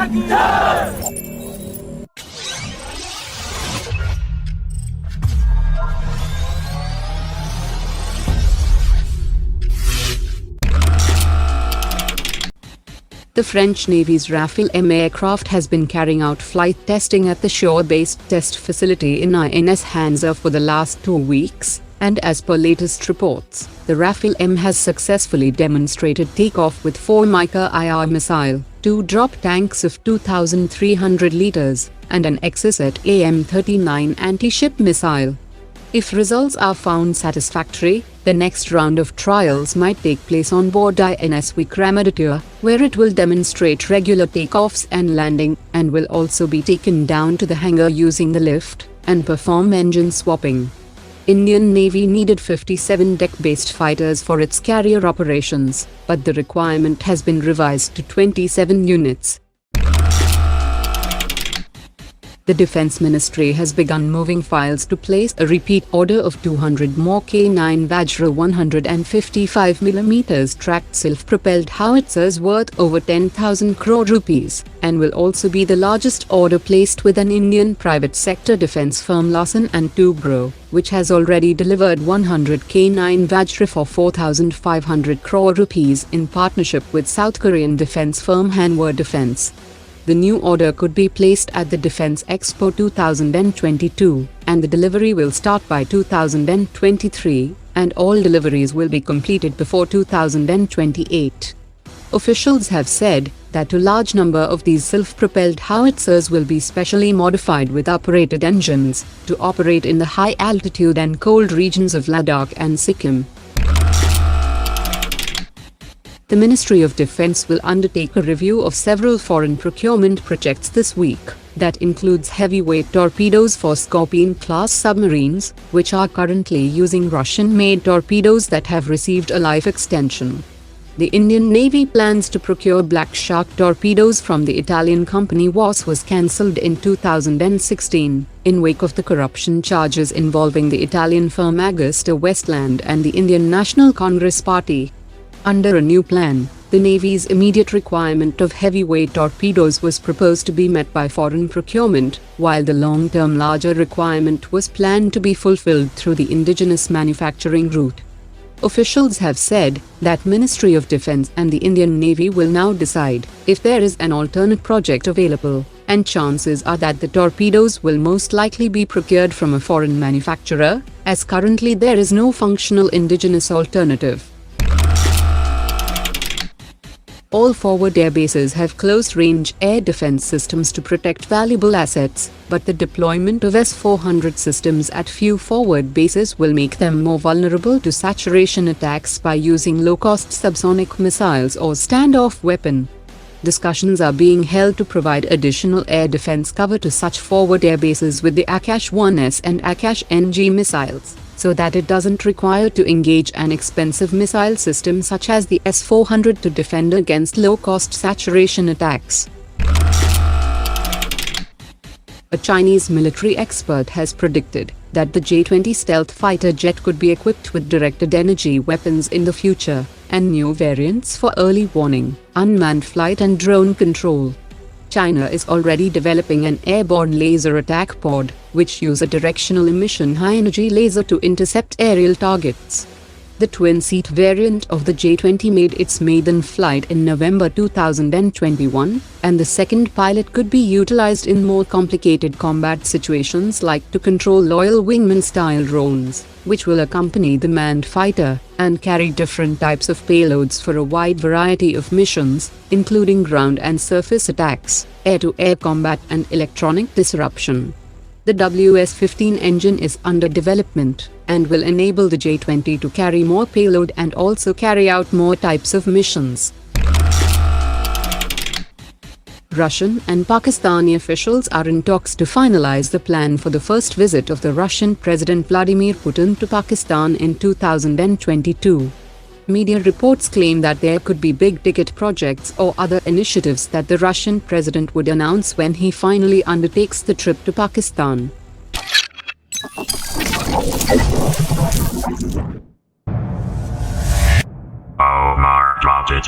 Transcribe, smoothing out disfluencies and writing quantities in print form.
The French Navy's Rafale M aircraft has been carrying out flight testing at the shore-based test facility in INS Vajra for the last 2 weeks, and as per latest reports, the Rafale M has successfully demonstrated takeoff with 4 Mica-IR missile, 2 drop tanks of 2,300 liters, and an Exocet AIM-39 anti-ship missile. If results are found satisfactory, the next round of trials might take place on board INS Vajra, where it will demonstrate regular takeoffs and landing, and will also be taken down to the hangar using the lift, and perform engine swapping. Indian Navy needed 57 deck-based fighters for its carrier operations, but the requirement has been revised to 27 units. The Defense Ministry has begun moving files to place a repeat order of 200 more K9 Vajra 155mm tracked self-propelled howitzers worth over 10,000 crore rupees, and will also be the largest order placed with an Indian private sector defense firm Larsen & Toubro, which has already delivered 100 K9 Vajra for 4,500 crore rupees in partnership with South Korean defense firm Hanwha Defense. The new order could be placed at the Defense Expo 2022, and the delivery will start by 2023, and all deliveries will be completed before 2028. Officials have said that a large number of these self-propelled howitzers will be specially modified with uprated engines to operate in the high altitude and cold regions of Ladakh and Sikkim. The Ministry of Defense will undertake a review of several foreign procurement projects this week, that includes heavyweight torpedoes for Scorpion-class submarines, which are currently using Russian-made torpedoes that have received a life extension. The Indian Navy plans to procure Black Shark torpedoes from the Italian company was cancelled in 2016, in wake of the corruption charges involving the Italian firm Augusta Westland and the Indian National Congress Party. Under a new plan, the Navy's immediate requirement of heavyweight torpedoes was proposed to be met by foreign procurement, while the long-term larger requirement was planned to be fulfilled through the indigenous manufacturing route. Officials have said that Ministry of Defense and the Indian Navy will now decide if there is an alternate project available, and chances are that the torpedoes will most likely be procured from a foreign manufacturer, as currently there is no functional indigenous alternative. All forward air bases have close-range air defense systems to protect valuable assets, but the deployment of S400 systems at few forward bases will make them more vulnerable to saturation attacks by using low-cost subsonic missiles or standoff weapon. Discussions are being held to provide additional air defense cover to such forward air bases with the Akash-1S and Akash-NG missiles, so that it doesn't require to engage an expensive missile system such as the S400 to defend against low-cost saturation attacks. A Chinese military expert has predicted that the J-20 stealth fighter jet could be equipped with directed energy weapons in the future, and new variants for early warning, unmanned flight and drone control. China is already developing an airborne laser attack pod, which use a directional emission high-energy laser to intercept aerial targets. The twin-seat variant of the J-20 made its maiden flight in November 2021, and the second pilot could be utilized in more complicated combat situations like to control loyal wingman-style drones, which will accompany the manned fighter, and carry different types of payloads for a wide variety of missions, including ground and surface attacks, air-to-air combat and electronic disruption. The WS-15 engine is under development, and will enable the J-20 to carry more payload and also carry out more types of missions. Russian and Pakistani officials are in talks to finalize the plan for the first visit of the Russian President Vladimir Putin to Pakistan in 2022. Media reports claim that there could be big-ticket projects or other initiatives that the Russian president would announce when he finally undertakes the trip to Pakistan. Omar dropped it.